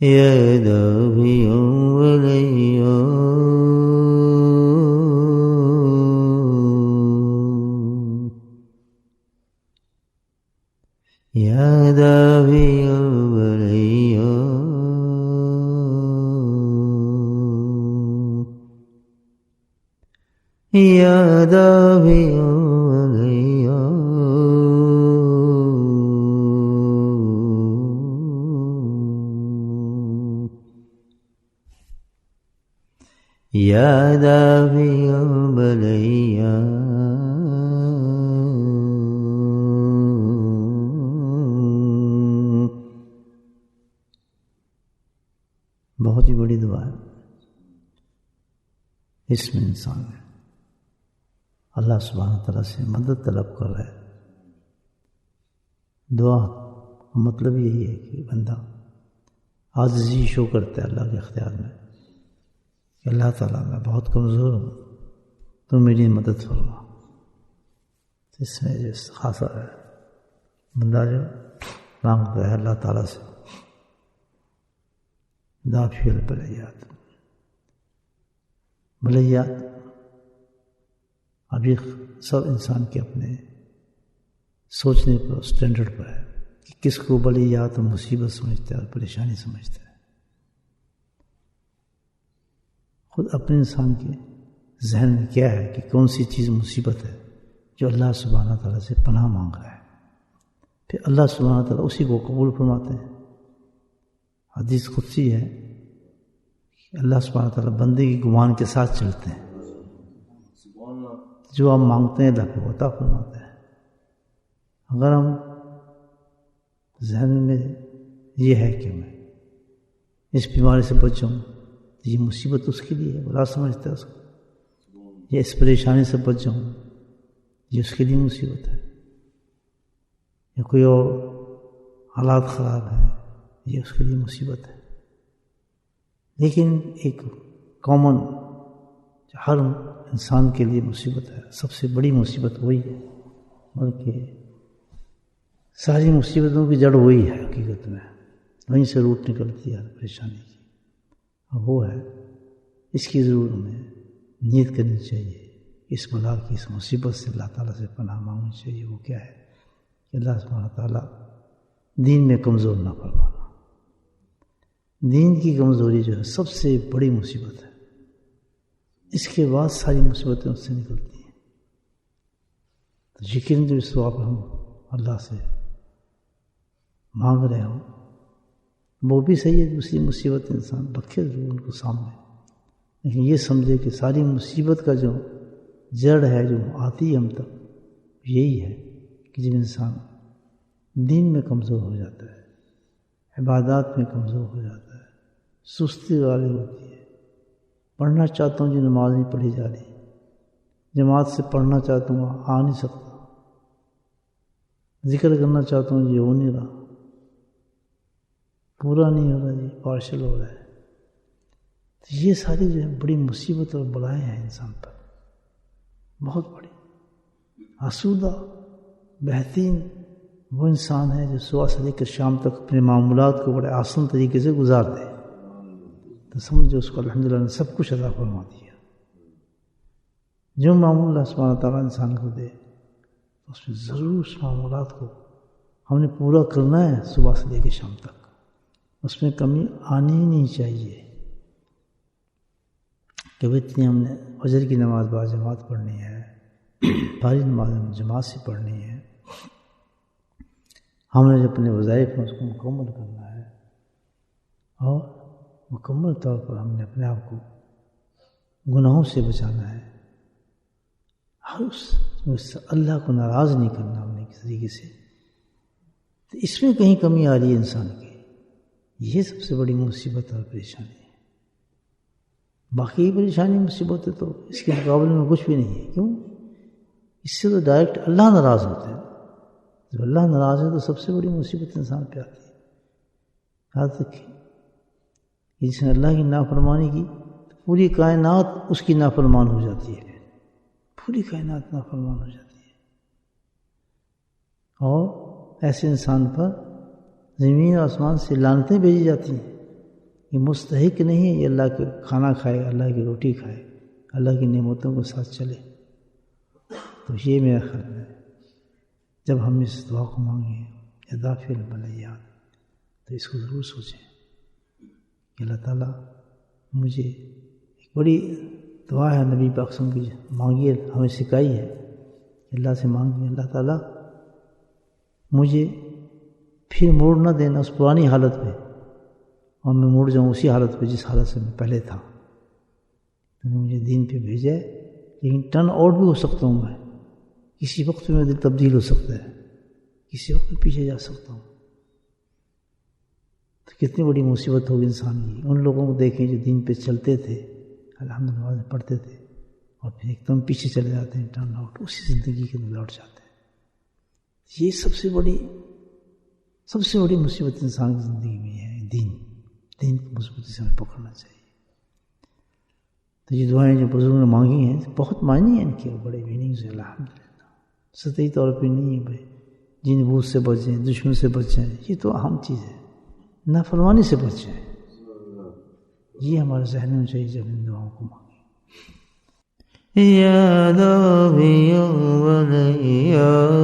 يا دافع وليا يا دافع وليا يا دافع وليا يا دافع البليا بہت ہی بڑی دعا ہے. اس میں انسان اللہ سبحانہ تعالیٰ سے مدد طلب کر رہا ہے. دعا کا مطلب یہی ہے کہ بندہ عاجزی شو کرتا ہے اللہ کے اختیار میں کہ اللہ تعالیٰ میں بہت کمزور ہوں، تو میری مدد فرما. اس میں جو خاصا ہے بندہ جو مانگتا ہے اللہ تعالیٰ سے دافع البلیات. بلیات ابھی سب انسان کے اپنے سوچنے پر اسٹینڈرڈ پر ہے کہ کس کو بلیات اور مصیبت سمجھتا ہے اور پریشانی سمجھتا ہے. خود اپنے انسان کے ذہن میں کیا ہے کہ کون سی چیز مصیبت ہے جو اللہ سبحانہ تعالیٰ سے پناہ مانگ رہا ہے. پھر اللہ سبحانہ تعالیٰ اسی کو قبول فرماتے ہیں. حدیث قدسی ہے کہ اللہ سبحانہ تعالیٰ بندے کی گمان کے ساتھ چلتے ہیں. جو آپ مانگتے ہیں اللہ کو عطا فرماتے ہیں. اگر ہم ذہن میں یہ ہے کہ میں اس بیماری سے بچ جاؤں، یہ مصیبت اس کے لیے ہے، بڑا سمجھتا ہے اس کو. یہ اس پریشانی سے بچ جاؤں، یہ اس کے لیے مصیبت ہے. یا کوئی اور حالات خراب ہیں، یہ اس کے لیے مصیبت ہے. لیکن ایک کامن ہر انسان کے لیے مصیبت ہے، سب سے بڑی مصیبت وہی ہے، بلکہ ساری مصیبتوں کی جڑ وہی ہے. حقیقت میں وہیں سے روٹ نکلتی ہے پریشانی کی. وہ ہے اس کی ضرور ہمیں نیت کرنی چاہیے. اس بلا کی، اس مصیبت سے اللہ تعالیٰ سے پناہ مانگنی چاہیے. وہ کیا ہے کہ اللہ سبحانہ تعالیٰ دین میں کمزور نہ فرمانا. دین کی کمزوری جو ہے سب سے بڑی مصیبت ہے. اس کے بعد ساری مصیبتیں اس سے نکلتی ہیں. تو یقین جو اس وقت ہم اللہ سے مانگ رہے ہوں وہ بھی صحیح ہے. دوسری مصیبت انسان رکھے ضرور ان کو سامنے، لیکن یہ سمجھے کہ ساری مصیبت کا جو جڑ ہے جو آتی ہے ہم تک، یہی ہے کہ جب انسان دین میں کمزور ہو جاتا ہے، عبادات میں کمزور ہو جاتا ہے، سستی غالب ہوتی ہے. پڑھنا چاہتا ہوں جو نماز نہیں پڑھی جا رہی، جماعت سے پڑھنا چاہتا ہوں آ نہیں سکتا، ذکر کرنا چاہتا ہوں یہ ہو نہیں رہا، پورا نہیں ہو رہا، جی پارشل ہو رہا ہے. تو یہ ساری جو ہے بڑی مصیبت اور بلائیں ہیں انسان پر، بہت بڑی. آسودہ بہترین وہ انسان ہے جو صبح سے لے کر شام تک اپنے معمولات کو بڑے آسان طریقے سے گزار دے. تو سمجھو اس کو الحمدللہ نے سب کچھ عطا فرما دیا. جو معمول اللہ سبحانہ تعالیٰ انسان کو دے اس میں ضرور اس معمولات کو ہم نے پورا کرنا ہے. صبح سے لے کے شام تک اس میں کمی آنی ہی نہیں چاہیے. کہ اتنی ہم نے فجر کی نماز با جماعت پڑھنی ہے، ساری نماز جماعت سے پڑھنی ہے، ہم نے جو اپنے وظائف ہیں اس کو مکمل کرنا ہے، اور مکمل طور پر ہم نے اپنے آپ کو گناہوں سے بچانا ہے. ہر اس اللہ کو ناراض نہیں کرنا ہم نے کسی طریقے سے. تو اس میں کہیں کمی آ رہی ہے انسان کی، یہ سب سے بڑی مصیبت اور پریشانی ہے. باقی پریشانی مصیبت ہے تو اس کے مقابلے میں کچھ بھی نہیں ہے. کیوں؟ اس سے تو ڈائریکٹ اللہ ناراض ہوتے ہیں. جب اللہ ناراض ہے تو سب سے بڑی مصیبت انسان پہ آتی ہے. یاد رکھیں جس نے اللہ کی نافرمانی کی تو پوری کائنات اس کی نافرمان ہو جاتی ہے. پوری کائنات نافرمان ہو جاتی ہے. اور ایسے انسان پر زمین و آسمان سے لعنتیں بھیجی جاتی ہیں یہ مستحق نہیں ہے یہ اللہ کے کھانا کھائے، اللہ کی روٹی کھائے، اللہ کی نعمتوں کے ساتھ چلے۔ تو یہ میرا خیال ہے جب ہم اس دعا کو مانگیں یا دافع البلیات تو اس کو ضرور سوچیں کہ اللہ تعالیٰ مجھے ایک بڑی دعا ہے نبی پاک صلی اللہ علیہ وسلم کی مانگیے، ہمیں سکھائی ہے کہ اللہ سے مانگیں اللہ تعالیٰ مجھے پھر موڑ نہ دینا اس پرانی حالت پہ اور میں مڑ جاؤں اسی حالت پہ جس حالت سے میں پہلے تھا۔ تو نے مجھے دین پہ بھیجا ہے، لیکن ٹرن آؤٹ بھی ہو سکتا ہوں، میں کسی وقت میں دل تبدیل ہو سکتا ہے، کسی وقت میں پیچھے جا سکتا ہوں۔ تو کتنی بڑی مصیبت ہوگی انسان کی۔ ان لوگوں کو دیکھیں جو دین پہ چلتے تھے، الحمدللہ پڑھتے تھے اور پھر ایک دم پیچھے چلے جاتے ہیں، ٹرن آؤٹ اسی زندگی کے اندر لوٹ جاتے ہیں۔ یہ سب سے بڑی مصیبت انسان کی زندگی میں ہے، دین کو مضبوطی سے ہمیں پکڑنا چاہیے۔ تو یہ دعائیں جو بزرگوں نے مانگی ہیں بہت معنی ہیں ان کے، بڑے میننگز ہیں الحمدللہ۔ سطحی طور پہ نہیں ہے بھائی جن بوجھ سے بچیں، دشمن سے بچیں، یہ تو اہم چیز ہے، نافرمانی سے بچیں، یہ ہمارے ذہن میں چاہیے جب ان دعاؤں کو مانگیں۔ یا داعی البلیات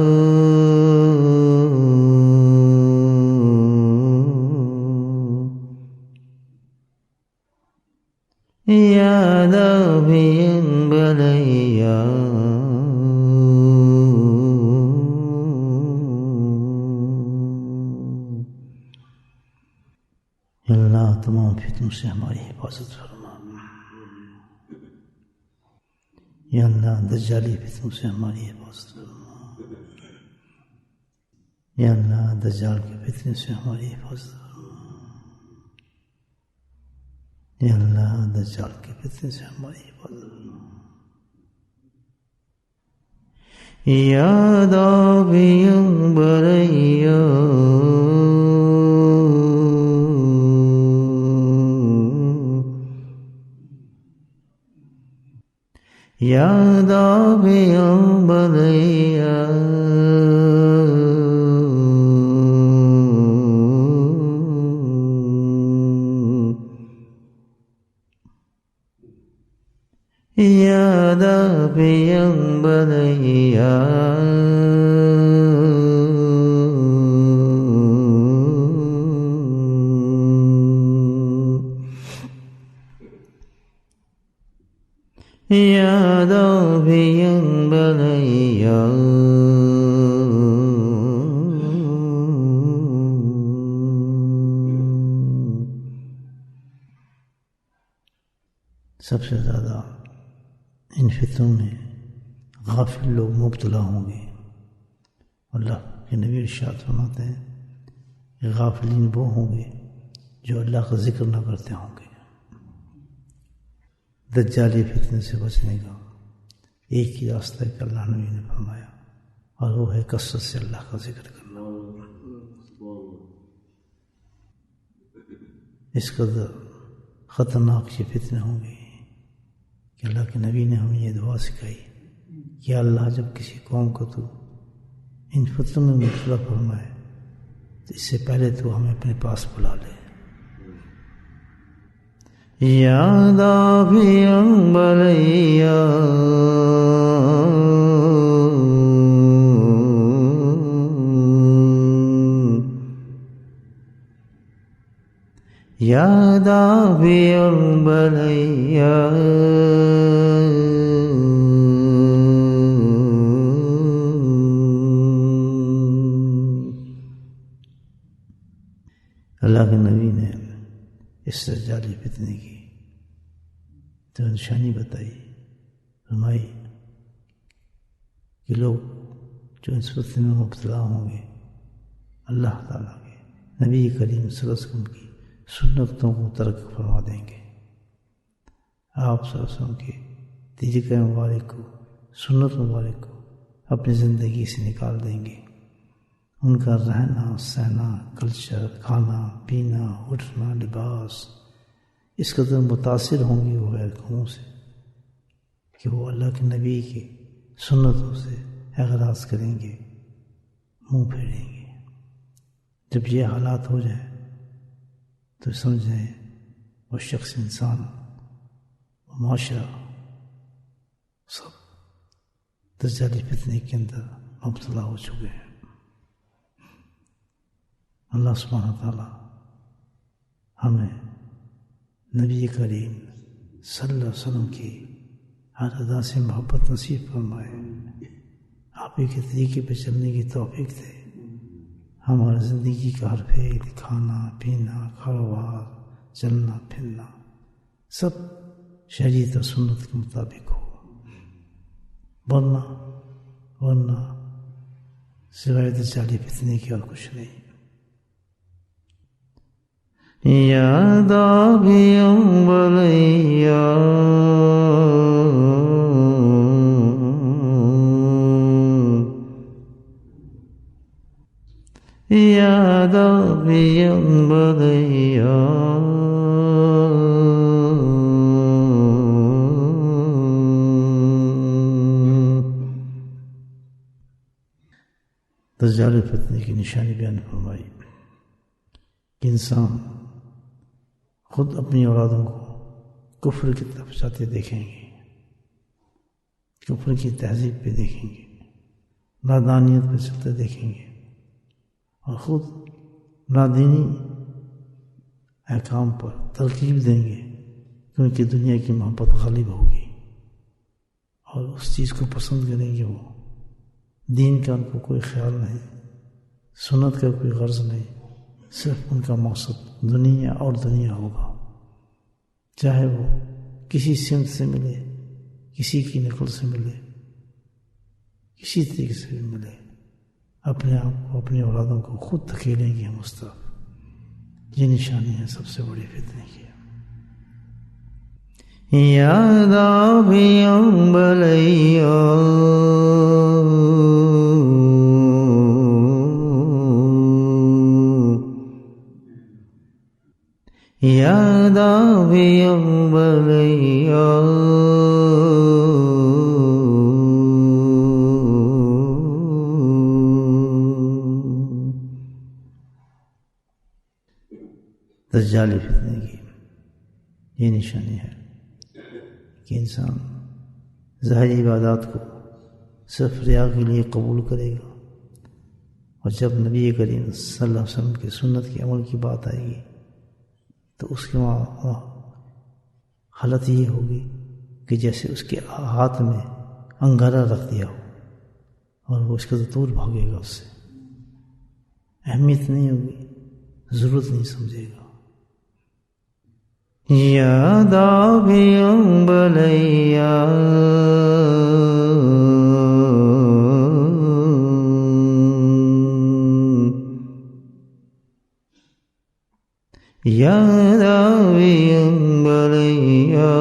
یا داعی البلیات اللہ تمام فتنوں سے ہماری حفاظت فرما، یا اللہ دجالی فتنوں سے ہماری حفاظت فرما، یا اللہ دجال کے فتنے سے ہماری حفاظت فرما، یا اللہ دجال کے فتنے سے ہماری حفاظت فرما۔ یا داعی البلیات یا داعی البلیات یا داعی البلیات یا داعی البلیات سب سے زیادہ ان فتنوں میں غافل لوگ مبتلا ہوں گے۔ اللہ کے نبی ارشاد فرماتے ہیں کہ غافلین وہ ہوں گے جو اللہ کا ذکر نہ کرتے ہوں گے۔ دجالی فتنے سے بچنے کا ایک ہی راستہ ہے کہ اللہ نبی نے فرمایا، اور وہ ہے کثرت سے اللہ کا ذکر کرنا۔ اس قدر خطرناک یہ فتنے ہوں گے کہ اللہ کے نبی نے ہمیں یہ دعا سکھائی کہ اللہ جب کسی قوم کو تو ان فتنوں میں مبتلا فرمائے تو اس سے پہلے تو ہمیں اپنے پاس بلا لے۔ یا داعی البلیات یا داعی البلیات اللہ کے نبی نے اس دجالی فتنے کی تو نشانی بتائی، فرمائی کہ لوگ جو اس فتنے میں مبتلا ہوں گے اللہ تعالیٰ کے نبی کریم صلی اللہ علیہ وسلم کی سنتوں کو ترک فرما دیں گے، آپ صلی اللہ علیہ وسلم کے طریقہ مبارک کو، سنت مبارک کو اپنی زندگی سے نکال دیں گے۔ ان کا رہنا سہنا، کلچر، کھانا پینا، اٹھنا، لباس اس قدر متاثر ہوں گے وہ غیر قوموں سے کہ وہ اللہ کے نبی کی سنتوں سے اعراض کریں گے، منہ پھیریں گے۔ جب یہ حالات ہو جائیں تو سمجھیں وہ شخص، انسان، معاشرہ سب دجالی فتنے کے اندر مبتلا ہو چکے ہیں۔ اللہ سبحانہ تعالیٰ ہمیں نبی کریم صلی اللہ علیہ وسلم کی ہر ادا سے محبت نصیب فرمائے، آپ ہی کے طریقے پہ چلنے کی توفیق دے، ہماری زندگی کا ہر پھیل، کھانا پینا، کاروبار، چلنا پھرنا سب شریعت و سنت کے مطابق ہو، ورنہ سوائے دجالی فتنے کی اور کچھ نہیں۔ یا داعی بلیا یا داعی بلیا دجال فتنے کی نشانی بیان فرمائی کہ انسان خود اپنی اولادوں کو کفر کی طرف جاتے دیکھیں گے، کفر کی تہذیب پہ دیکھیں گے، نادانیت پہ چلتے دیکھیں گے، اور خود نادینی احکام پر ترغیب دیں گے، کیونکہ دنیا کی محبت غالب ہوگی اور اس چیز کو پسند کریں گے۔ وہ دین کا ان کو کوئی خیال نہیں، سنت کا کوئی غرض نہیں، صرف ان کا مقصد دنیا اور دنیا ہوگا، چاہے وہ کسی سمت سے ملے، کسی کی نقل سے ملے، کسی طریقے سے بھی ملے، اپنے آپ کو، اپنی اولادوں کو خود دھکیلیں گے ہم اس طرف۔ یہ نشانی ہے سب سے بڑی فتنے کی۔ یا داعی بلیا یا داعی بلیا دجالی فتنے کی یہ نشانی ہے کہ انسان ظاہری عبادات کو صرف ریا کے لیے قبول کرے گا، اور جب نبی کریم صلی اللہ علیہ وسلم کی سنت کے عمل کی بات آئے گی تو اس کے وہاں حالت یہ ہوگی کہ جیسے اس کے ہاتھ میں انگارہ رکھ دیا ہو اور وہ اس کا دور بھاگے گا، اس سے اہمیت نہیں ہوگی، ضرورت نہیں سمجھے گا۔ یا داعی بلیا یا داعی بلیا